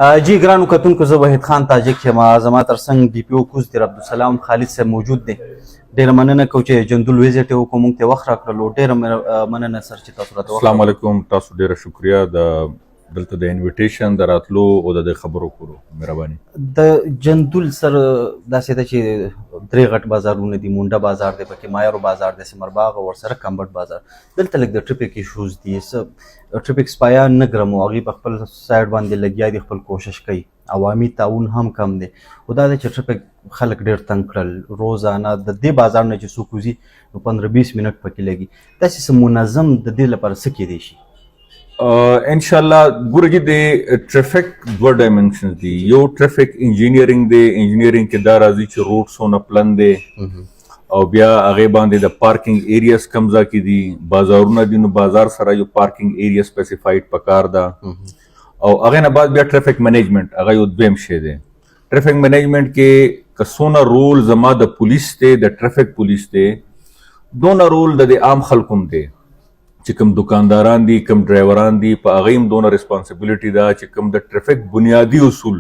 جی ګرانو کتونکو زه وحید خان تاجک یم. زما تر څنګ ډي پي او کوز دیر عبدالسلام خالد صاحب موجود دی. ډېره مننه کوو چې جندول ویزټ یې وکړو، موږ ته وخت راکړلو. ډېره مننه سر چې تاسو راته وخت. السلام علیکم، تاسو ډېره شکریه د دلته د انویټیشن د راتلو او د خبرو کولو. مهرباني. د جندول سر داسې ده چې درې غټ بازارونه دي. مونډه بازار دی، پکې مایرو بازار دی، سمرباغ او ورسره کمبټ بازار. دلته لږ د ټریفیک ایشوز دي. څه ټریفیک سپایان نه ګرم او هغوی په خپل سایډ باندې لګیا دي، خپل کوشش کوي. عوامي تعاون هم کم دی. خو دا دی چې ټریفیک خلک ډېر تنګ کړل. روزانه د دې بازار نه چې څوک وځي نو 15-20 منټ پکې لګي. داسې څه منظم د دې لپاره څه کیدی شي؟ انشاءالله ګوره جي د ټریفیک دوه ډایمنشنز دي. یو ټریفیک انجینیرینګ دی. انجینیرینګ کې دا راځي چې روډ څونه پلن دی او بیا هغې باندې د پارکینګ ایریاز کوم ځای کې دي. بازارونه دي نو بازار سره یو پارکینګ ایریا سپیسیفاید پکار ده. او هغې نه بعد بیا ټریفیک مینجمنټ هغه یو دویم شی دی. ټریفیک مینجمنټ کې که څونه رول زما د پولیس دی، د ټریفیک پولیس دی، دونه رول د عام خلکو هم دی. چې کوم دکانداران دي، کوم ډرایوران دي، په هغې هم دونه ریسپانسبیلیټي ده چې کوم د ټریفیک بنیادي اصول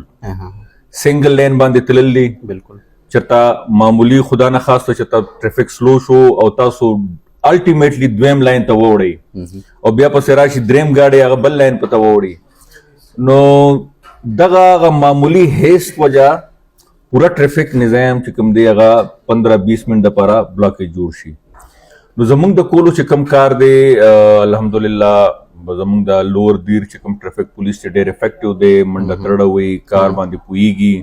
سنګل لین باندې تلل دي. بالکل چېرته معمولي خدا نه خواسته چېرته ټریفیک سلو شو او تاسو الټیمیټلی دویم لاین ته ووړئ او بیا پسې راشي دریم ګاډی هغه بل لاین په ته ووړي، نو دغه معمولي هیست وجه پوره ټریفیک نظام چې کوم دی هغه 15-20 منټ دپاره بلاکیج جوړ شي. نو زمونږ د کولو چې کوم کار دی الحمدلله زمونږ د لوور دیر چې کوم ټریفیک پولیس چې ډېر افیکټیو دی. منډه ترړه وي، کار باندې پوهیږي،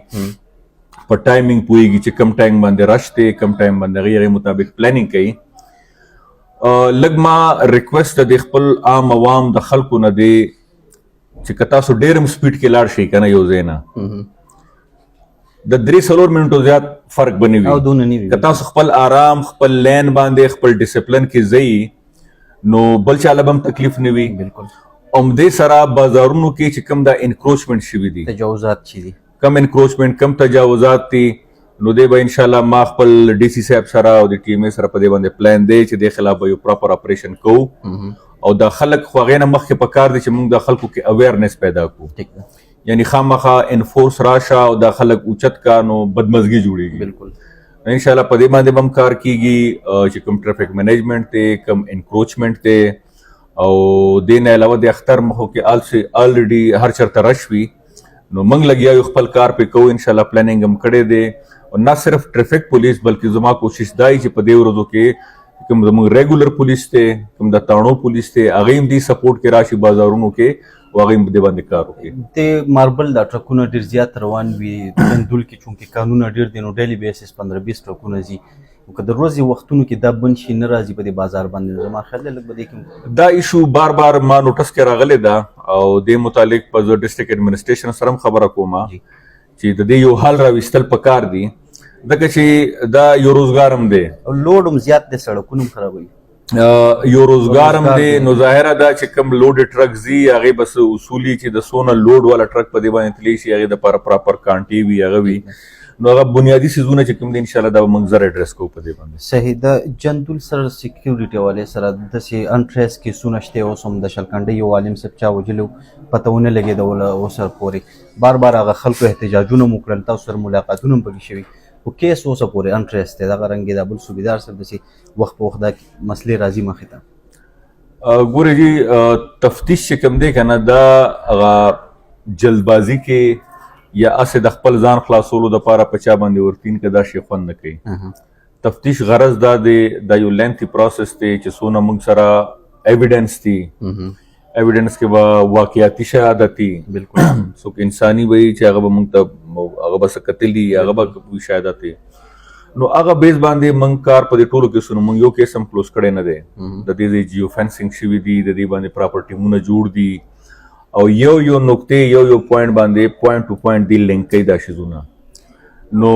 په ټایمینګ پوهیږي چې کوم ټایم باندې رش دی، کوم ټایم باندې هغې مطابق پلانینګ کوي. لږ ما ریکویسټ د خپل عام عوام د خلکو نه دی چې که تاسو ډېر هم سپیډ کې لاړ شئ که نه یو ځای نه د 3-4 منټو زیات فرق به نه وي. که تاسو خپل آرام خپل لین باندې خپل ډسپلن کې ځئ نو بل چا له به هم تکلیف نه وي. همدې سره بازارونو کې چې کوم دا انکروچمنټ شوي دي، تجاوزات چې دي، کم انکروچمنټ کم تجاوزات دي، نو دی به انشاءالله ما خپل ډي سي صاحب سره او د ټي ام اے سره په دې باندې پلان دی چې دې خلاف به یو پراپر اپریشن کوو. او دا خلک خو هغې نه مخکې پکار دی چې موږ د خلکو کې اویرنس پیدا کړو. یعنی خامخا انفورس راشه او دا خلک اوچت کا نو بدمزګي جوړیږي. بالکل انشاءالله په دې باندې به هم کار کیږي چې کوم ټریفیک مینجمنټ دی، کوم انکروچمنټ دی، او دې نه علاوه د اختر مخو کې الریډي هر چېرته رش وي نو موږ لګیا یو خپل کار پې کوو. انشاءالله پلانینګ هم کړی دی. او نه صرف ټریفیک پولیس بلکې زما کوشش دا چې په دې ورځو کې کوم زموږ ریګولر پولیس دی، کوم د تاڼو پولیس دی، هغې هم دې سپورټ کې راشي بازارونو کې او هغې هم په دې باندې کار وکړي. د ماربل دا ټرکونه ډېر زیات روان وي جندول کې، چونکې کانونه ډېر دي نو ډیلی بیسس 15-20 ټرکونه ځي. که د ورځې وختونو کې دا بند شي نه راځي په دې بازار باندې، زما خیال دی لږ به دې کې دا ایشو بار بار ما نوټس کې راغلی ده او دې متعلق په زه ډسټرکټ ایډمنسټریشن سره هم خبره کوم چې د دې یو حل راویستل پکار دي، ځکه چې دا یو روزګار هم دی. لوډ هم زیات دی، سړکونه هم خرابوي، یو روزګار هم دی. نو ظاهره ده چې کوم لوډ ټرک ځي هغې بس اصولي چې د څونه لوډ والا ټرک په دې باندې تللی شي هغې دپاره پراپر کانټې وي، هغه وي. نو هغه بنیادي څیزونه چې کوم دي انشاءالله دا به موږ زر اډرس کوو په دې باندې. صحیح. د جندول سره سیکیورټي والې سره داسې انټریس کیسونه شته، اوس هم د شلکنډۍ یو عالم صاحب چا وجلو پته ونه لګېدله اوس سره پورې. بار بار هغه خلکو احتجاجونه مو کړل، تاسو سره ملاقاتونه هم پکې شوي، خو کیس اوسه پورې انټریس دی. دغه رنګې دا بل صوبیدار صاحب داسې وخت په وخت دا مسلې راځي مخې ته. ګورې جي تفتیش چې کوم دی که نه دا هغه جلدبازي کې یا هسې د خپل ځان خلاصولو دپاره په چا باندې ورتین که دا شی خوند نه کوي. تفتیش غرض دا دی، دا یو لینتي پروسس دی چې څونه موږ سره ایویډنس دي، ایویډنس کې به واقعیاتي شهادت دي، بالکل څوک انساني وي چې هغه به موږ ته هغه به څه کتلي هغه به شهادت دي. نو هغه بیس باندې موږ کار په دې ټولو کیسونو موږ یو کیس هم کلوز کړی نه دی. د دې جیو فینسنګ شوي دي، د دې باندې پراپر ټیمونه جوړ دي او یو نقطې یو پوینټ باندې پوینټ ټو پوینټ دی لینک کوي دا شیزونه. نو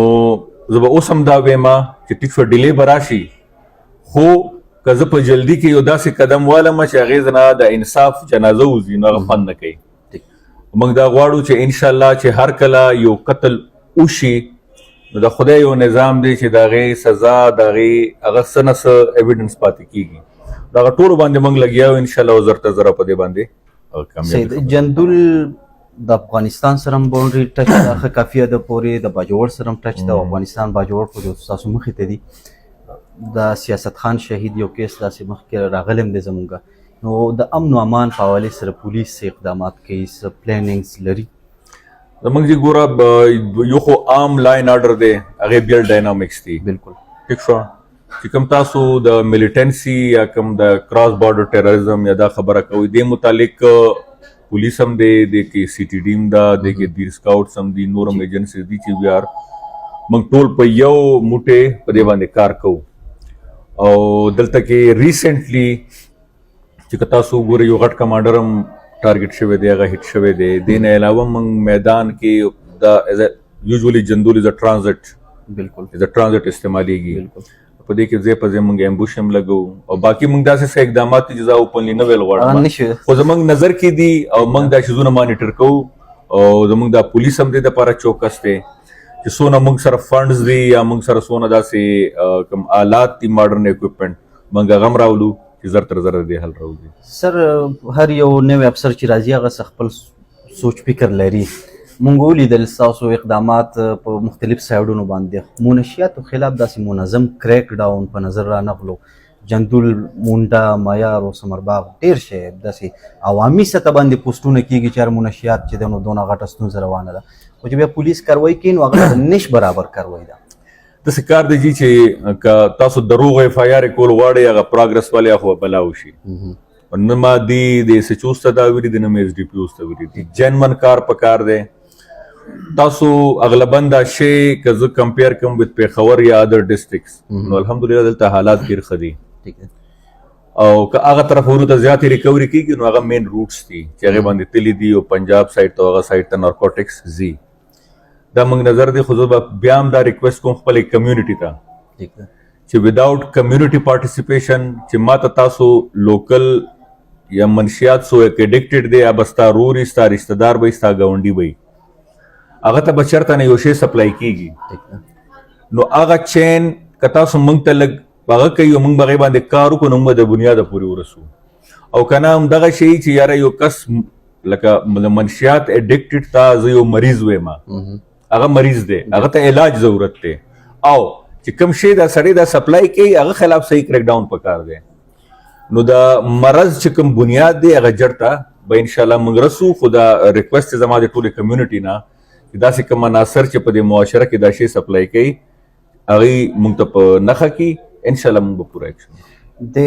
زه به اوس هم دا وایم چې ټیک شوه ډیلې به راشي، خو که زه په جلدي کې یو داسې قدم والم چې هغې نه د انصاف جنازه وځي نو هغه خوند نه کوي. موږ دا غواړو چې انشاءالله چې هر کله یو قتل وشي نو د خدای یو نظام دی چې د هغې سزا د هغې هغه څه نه څه ایویډنس پاتې کېږي. د هغه ټولو باندې موږ لګیا یو انشاءالله زر ته زره په دې باندې جندول د افغانستان سره هم باونډري ټچ ده ښه کافي حده پورې، د باجوړ سره هم ټچ ده، افغانستان باجوړ خو ستاسو مخې ته دي. د سیاست خان شهید یو کیس داسې مخکې راغلی هم دی زمونږ. نو د امن و امان په حوالې سره پولیس څه اقدامات کوي، څه پلانینګز لري؟ زمونږ جی ګوره یو خو عام لاین آرډر دی، هغې بیا ډاینامیکس دي. بالکل ټیک شو چې کوم تاسو د میلیټنسي یا کوم د کراس بارډر ټیرریزم یا دا خبره کوئ، دې متعلق پولیس هم دی، د کې سی ټي ډي هم ده، د کې دیر سکاوټس هم دي، نور هم ایجنسیز دي چې وی آر موږ ټول په یو موټې په دې باندې کار کوو. او دلته کې ریسنټلی چې که تاسو وګورئ یو غټ کمانډر هم ټارګټ شوی دی، هغه هیټ شوی دی. دې نه علاوه موږ میدان کې دا یوزولي جندول از ا ټرانزټ، بالکل از ا ټرانزټ استعمالیږي. بالکل په دې کې ځای په ځای موږ امبوش هم لګو، او باقي موږ داسې څه اقدامات دي چې زه اوپنلی نه ویل غواړم، خو زموږ نظر کې دي او موږ دا شیزونه مانیټر کوو. او زموږ دا پولیس هم دې دپاره چوکس دی چې څونه موږ سره فنډز دي یا موږ سره څونه داسې کوم آلات دي ماډرن اکوپمنټ، موږ هغه هم راولو چې زر تر زره دې حل راوځي. سر هر یو نوی افسر چې راځي هغه څه خپل سوچ فکر لري. مونږ ولیدل ستاسو اقدامات په مختلف سایډونو باندې، منشیاتو خلاف داسې منظم کریک ډاون په نظر رانغلو، جندول، مونډه، معیار او سمرباغ ډېر شی داسې عوامي سطح باندې پوسټونه کېږي چې هر منشیات چې دی نو دونه غټه ستونزه روانه ده، خو چې بیا پولیس کاروایي کوي نو هغه نش برابر کاروایي ده. داسې کار دی جي چې که تاسو دروغ اف آی آر کول غواړئ، هغه پروګرس والی خو بلا وشي. نه ما دی د ایس ایچ اوس ته دا ویلي دي، نه مې ایس ډي پي اوس ته ویلي دي. جنمن کار په کار دی. تاسو اغلبا دا شی که زه کمپیر کوم وذ پیښور یا ادر ډسټرکټس، نو الحمدلله دلته حالات ډېر ښه دي. او که هغه طرفونو ته زیاتې ریکوري کېږي نو هغه مین روټس دي چې هغې باندې تلي دي، او پنجاب سایډ ته هغه سایډ ته نارکوټکس ځي. دا موږ نظر دی، خو زه به بیا هم دا ریکویسټ کوم خپلې کمیونټي ته چې وداوټ کمیونټي پارټیسپیشن، چې ما ته تاسو لوکل یا منشیات سو اډکټډ دی، یا به ستا رور وي، ستا رشته دار به وي، ستا ګاونډي به وي، هغه ته به چېرته نه یو شی سپلای کېږي. نو هغه چین که تاسو موږ ته لږ هغه کوي او موږ به هغې باندې کار وکړو، نو موږ به د بنیاده پورې ورسو. او که نه همدغه شی چې یاره یو کس لکه د منشیات اډکټډ ته زه یو مریض وایم، هغه مریض دی، هغه ته علاج ضرورت دی، او چې کوم شی دا سړی دا سپلای کوي هغه خلاف صحیح کریک ډاون پکار دی. نو د مرض چې کوم بنیاد دی هغه جړ ته به انشاءالله موږ رسو. خو دا ریکویسټ زما د ټولې کمیونټي نه چې داسې کوم عناصر چې په دې معاشره کې دا شی سپلای کوي هغې موږ ته په نښه کړي، انشاءالله موږ به پوره اکشن. د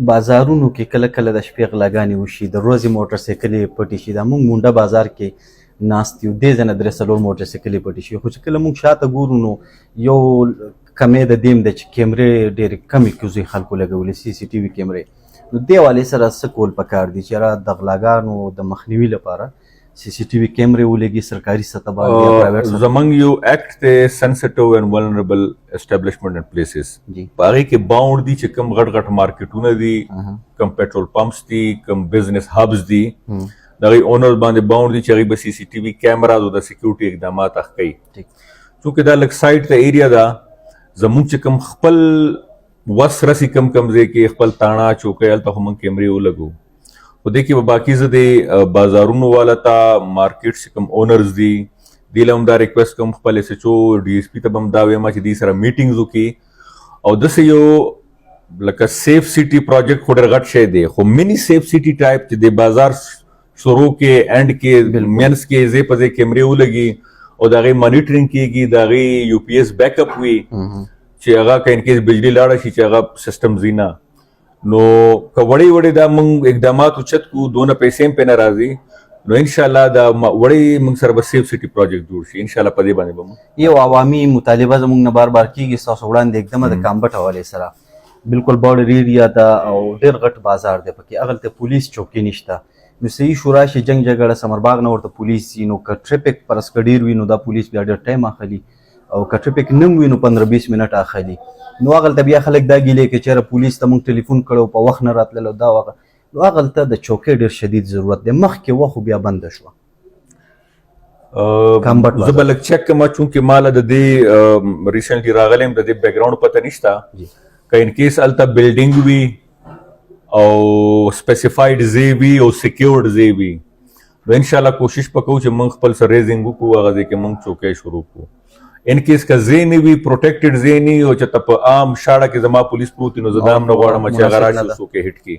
بازارونو کې کله کله د شپې غلاګانې وشي، د ورځې موټر سایکلې پټې شي. دا موږ مونډه بازار کې ناست یو، دې ځای نه درې څلور موټر سایکلې پټې شي، خو چې کله موږ شاته ګورو نو یو کمې د دې ده چې کیمرې ډېرې کمې کوزي خلکو لګولې، سی سی ټي وي کیمرې. نو دې حوالې سره څه کول پکار دي چې د غلاګانو د مخنیوي لپاره سی سی ټي وي کیمرې ولګي سرکاري سطح باندې؟ زمونږ یو ایکټ دی سنسټیو اینډ ولنریبل اسټابلیشمنټ اینډ پلیسز، په هغې کې باونډ دي چې کوم غټ غټ مارکیټونه دي، کوم پټرول پمپس دي، کوم بزنس هبز دي، د هغې اونر باندې باونډ دي چې هغې به سی سی ټي وي کیمراز او د سیکیورټي اقدامات اخ کوي. چونکې دا لږ سایډ ته ایریا ده، زمونږ چې کوم خپل وس رسي کم ځای کې خپل تاڼه چوکۍ هلته خو موږ کیمرې ولګو. خو دې کې به باقي زه د بازارونو والا ته مارکیټ چې کوم اونرز دي دې له هم دا ریکویسټ کوم، خپل ایس ایچ او ډي ایس پي ته به هم دا وایم چې دې سره میټینګز وکړي. او داسې یو لکه سیف سټي پروجیکټ خو ډېر غټ شی دی، خو منی سیف سټي ټایپ چې د بازار شروع کې اینډ کې منځ کې ځای په ځای کیمرې ولګي او د هغې مانیټرنګ کېږي، د هغې یو پی ایس بیک اپ وي چې هغه که انکیس بجلي لاړه شي چې هغه سیسټم ځي نه. نو که وړې دا موږ اقدامات اوچت کړو، دونه پیسې هم پرې نه راځي، نو انشاءالله دا وړې موږ سره به سیف سټي پروجیکټ جوړ شي. انشاءالله په دې باندې به یو عوامي مطالبه زموږ نه بار بار کېږي ستاسو وړاندې اقدامه د کامبټ حوالې سره، بالکل بارډر ایریا ده او ډېر غټ بازار دی، پکې هغلته پولیس چوکۍ نشته. نو صحیح شو راشي جنګ جګړه سمرباغ نه ورته پولیس ځي، نو که ټریفک فرض که ډېر وي نو دا پولیس بیا ډېر ټایم اخلي، او که ټریفک نه وي نو 15-20 منټه اخلي. نو هغلته بیا خلک دا ګیلې کوي چېرې پولیس ته موږ ټلیفون کړی په وخت نه راتللو دا هغه. نو هغلته د چوکۍ ډېر شدید ضرورت دی، مخکې وه خو بیا بنده شوه. زه به لږ چک کړم چونکې ما له د دې ریسنټلی راغلی یم، د دې بیکګراؤنډ پته نشته. که انکیس هلته بلډینګ وي او سپیسیفاید ځای وي او سیکیورډ ځای وي، نو ان شاء الله کوشش وکړو چې موږ خپل سره ریزینګ وکړو هغه ځکه موږ چوکۍ شروع کړو ان کیس که زینی وی پروټیکټډ زینی او چې ته په عام شاړه کې زما پولیس پروت نو زدام نه غواړم چې هغه راشي څوک هټ کی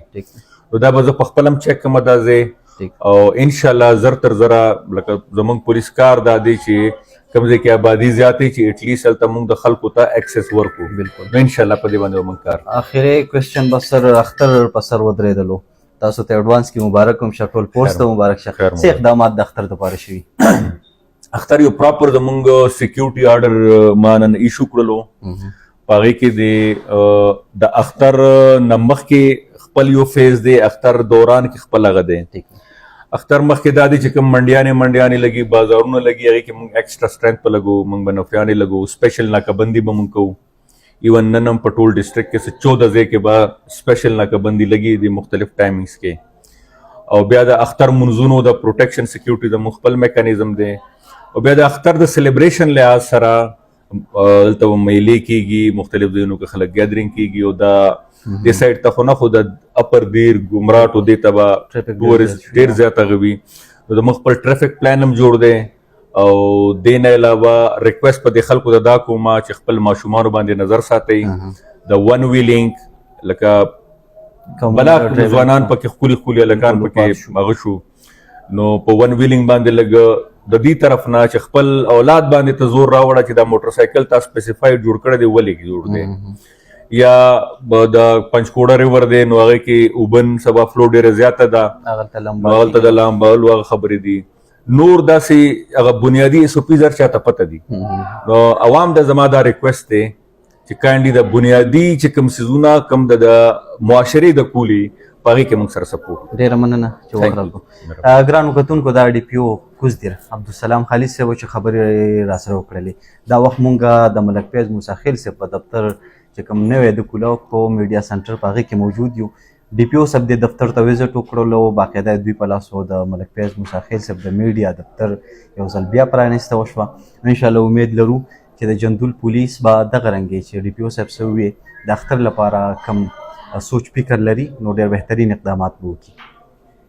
نو دا به زه په خپل هم چیک کوم دا زه او ان شاء الله زر تر زره لکه زمونږ پولیس کار دا دی چې کوم ځای کې آبادی زیاتې چې اټلیسټ هلته موږ د خلکو ته ایکسس ورکړو بالکل نو ان شاء الله په دې باندې موږ کار اخري کوېسچن به سر اختر په سر ودرېدلو تاسو ته ایډوانس کې مبارک هم شه ټول فورس ته مبارک شه څه اقدامات د اختر دپاره شوي اختر یو پراپر زمونږ سیکیورټي آرډر ما نن ایشو کړلو په هغې کې د اختر نه مخکې خپل یو فیز دی اختر دوران کې خپل هغه دی اختر مخکې دا دی چې کوم منډیانې لګي بازارونه لګي هغې کې موږ ایکسټرا سټرینث په لګو موږ به نفیانې لګو سپیشل ناکهبندي به موږ کوو ایون نن هم په ټول ډسټرکټ کې 14 ځای کې به سپیشل ناکهبندي لګي د مختلف ټایمنګز کې او بیا د اختر منځونو د پروټیکشن سیکیورټي د خپل میکانیزم دی او بیا د اختر د سیلیبریشن لحاظ سره دلته میلې کېږي مختلف ځایونو کې خلک ګیدرینګ کېږي او دا دې سایډ ته خو نه خو د اپر دیر ګمراټ او دې ته به ټورسټ ډېر زیات هغه وي نو زموږ خپل ټریفک پلان هم جوړ دی او دې نه علاوه ریکویسټ په دې خلکو ته دا کومه چې خپل ماشومانو باندې نظر ساتئ د ون ویلینګ لکه بلا ځوانان پکې ښکلي ښکلي هلکان پکې هغه شو نو په ون ویلینګ باندې لږ د دې طرف نه چې خپل اولاد باندې ته زور راوړه چې دا موټر سایکل تا سپیسیفاید جوړ کړی دی ولې جوړ دی یا د پنچکوړه ریور دی نو هغې کې اوبن سبا فلو ډېره زیاته ده هغلته د لامبول هغه خبرې دي نور داسې هغه بنیادي SOPs هر چاته پته دي نو عوام د زما دا ریکویسټ دی چې کاینډلي د بنیادي چې کوم څیزونه کوم د معاشرې د کولي په هغې کې موږ سره سپورټ ډېره مننه چې وغږو ګرانو کتونکو دا ډي پي او کوزدیر عبدالسلام خالد صاحب چې خبرې راسره وکړلې دا وخت مونږ د ملک فیض موسی خیل صاحب په دفتر چې کوم نوی د کولاو په میډیا سنټر په هغې کې موجود یو ډي پي او صاحب دې دفتر ته وزټ وکړلو باقاعده دوی په لاسو د ملک فیض موسی خیل صاحب د میډیا دفتر یو ځل بیا پرانیسته وشوه انشاءالله امید لرو چې د جندول پولیس به دغه رنګې چې ډي پي او صاحب څه وویې د اختر لپاره کم سوچ فکر لري نو ډېر بهترین اقدامات به وکړي